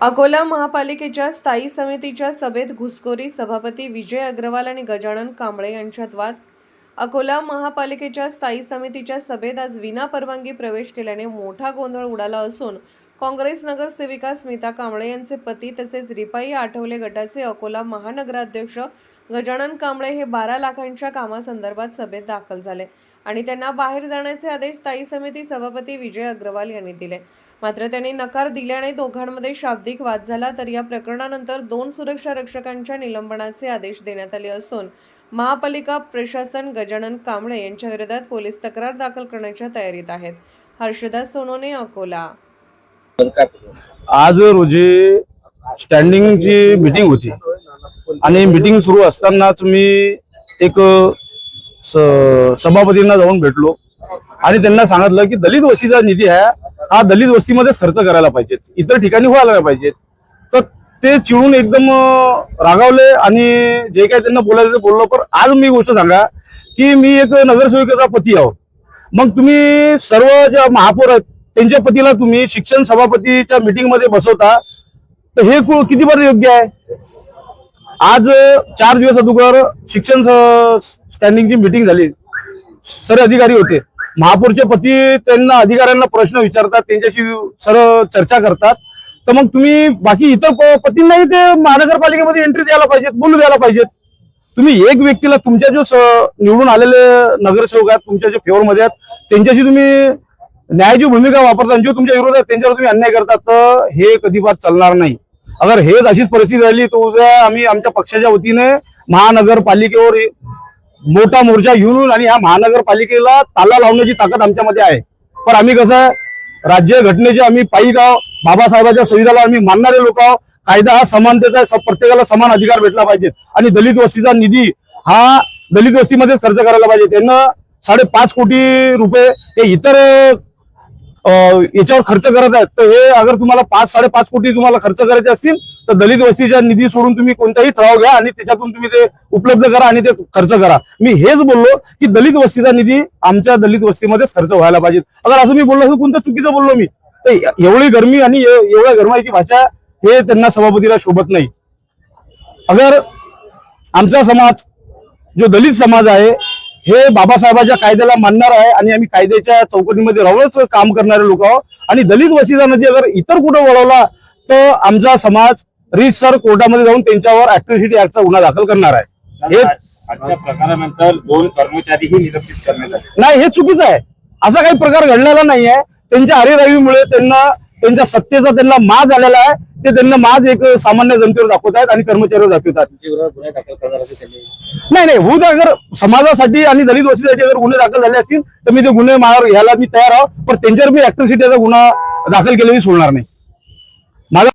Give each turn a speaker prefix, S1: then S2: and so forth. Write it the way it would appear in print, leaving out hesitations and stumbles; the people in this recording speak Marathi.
S1: अकोला महापालिकेच्या स्थायी समितीच्या सभेत घुसखोरी सभापती विजय अग्रवाल आणि गजानन कांबळे यांच्यात वाद। अकोला महापालिकेच्या स्थायी समितीच्या सभेत आज विनापरवानगी प्रवेश केल्याने मोठा गोंधळ उडाला असून काँग्रेस नगरसेविका स्मिता कांबळे यांचे पती तसेच रिपाई आठवले गटाचे अकोला महानगराध्यक्ष गजानन कांबळे हे 12 लाखांच्या कामासंदर्भात सभेत दाखल झाले आणि त्यांना बाहेर जाण्याचे आदेश स्थायी समिती सभापती विजय अग्रवाल यांनी दिले। मात्र त्यांनी नकार दिल्याने दोघांमध्ये शाब्दिक वाद झाला। तर या प्रकरणानंतर 2 सुरक्षा रक्षकांच्या निलंबनाचे आदेश देण्यात आले असून महापालिका प्रशासन गजानन कांबळे यांच्या विरोधात पोलीस तक्रार दाखल करण्याच्या तयारीत आहेत। हर्षदास सोनोने, अकोला।
S2: आज रोजी स्टँडिंगची मीटिंग होती आणि मीटिंग सुरू असतानाच मी एक सभापतींना जाऊन भेटलो आणि त्यांना सांगितलं की दलित वस्तीचा निधी हा दलित वस्तीमध्येच खर्च करायला पाहिजे, इतर ठिकाणी व्हायला पाहिजे। तर ते चिडून एकदम रागावले आणि जे काही त्यांना बोलायचं ते बोललो। पण आज मी गोष्ट सांगा की मी एक नगरसेविकेचा पती आहो, मग तुम्ही सर्व ज्या महापौर आहेत त्यांच्या पतीला तुम्ही शिक्षण सभापतीच्या मीटिंग मध्ये बसवता, तर हे किती बरं योग्य आहे? आज 4 दिवस अगोदर शिक्षण स्टँडिंगची मीटिंग झाली, सर्व अधिकारी होते, महापौरचे पती त्यांना अधिकाऱ्यांना प्रश्न विचारतात, त्यांच्याशी सर्व चर्चा करतात। तर मग तुम्ही बाकी इतर पतींनाही ते महानगरपालिकेमध्ये एंट्री द्यायला पाहिजेत, बोलू द्यायला पाहिजेत। तुम्ही एक व्यक्तीला तुमच्या जो निवडून आलेले नगरसेवक आहेत, तुमच्या जे फेवर मध्ये आहेत, त्यांच्याशी तुम्ही न्यायाची भूमिका वापरता, जो तुमच्या विरोधात त्यांच्यावर तुम्ही अन्याय करता, तर हे कधीपार चालणार नाही। अगर हेच अशीच परिस्थिती राहिली तर उद्या आम्ही आमच्या पक्षाच्या वतीने महानगरपालिकेवर मोठा मोर्चा घेऊन आणि ह्या महानगरपालिकेला ताला लावण्याची ताकद आमच्यामध्ये आहे। पण आम्ही कसं आहे, राज्य घटनेचे आम्ही पायिक आहोत, बाबासाहेबांच्या संविधानाला आम्ही मानणारे लोक आहोत। कायदा हा समानतेचा आहे, प्रत्येकाला समान अधिकार भेटला पाहिजे आणि दलित वस्तीचा निधी हा दलित वस्तीमध्येच खर्च करायला पाहिजे। त्यांना 5.5 कोटी रुपये हे इतर याच्यावर खर्च करत आहेत, तर हे अगर तुम्हाला 5-5.5 कोटी तुम्हाला खर्च करायचे असतील तर दलित वस्तीचा निधी सोडून तुम्ही कोणताही ठराव घ्या आणि त्याच्यातून तुम्ही ते उपलब्ध करा आणि ते खर्च करा। मी हेच बोललो की दलित वस्तीचा निधी आमच्या दलित वस्तीमध्येच खर्च व्हायला पाहिजे। अगर असं मी बोललो असं कोणतं चुकीचं बोललो मी, तर एवढी गरमी आणि एवढ्या गरमाईची भाषा हे त्यांना सभापतीला शोभत नाही। अगर आमचा समाज जो दलित समाज आहे हे बाबासाहेबांच्या कायद्याला मानणार आहे आणि आम्ही कायद्याच्या चौकटीमध्ये राहूनच काम करणारे लोक आहोत आणि दलित वस्तीचा निधी अगर इतर कुठं वळवला तर आमचा समाज रीतसर कोर्टामध्ये जाऊन त्यांच्यावर अॅट्रॉसिटी ऍक्टचा गुन्हा दाखल करणार आहे। हे
S3: आजच्या प्रकारानंतर 2 कर्मचारीही निलंबित करण्यात आले।
S2: नाही, हे चुकीचं आहे। असा काही प्रकार घडलेला नाही आहे। त्यांच्या हरीरावीमुळे त्यांच्या सत्तेचा त्यांना माज आलेला आहे, ते त्यांना माज एक सामान्य जनतेवर दाखवत आहेत आणि कर्मचाऱ्यावर दाखवतात। नाही, उद्या अगर समाजासाठी आणि दलित वस्तीसाठी अगर गुन्हे दाखल झाले असतील तर मी ते गुन्हे घ्यायला मी तयार आहोत, पण त्यांच्यावर मी अॅट्रॉसिटीचा गुन्हा दाखल केलेली सोडणार नाही।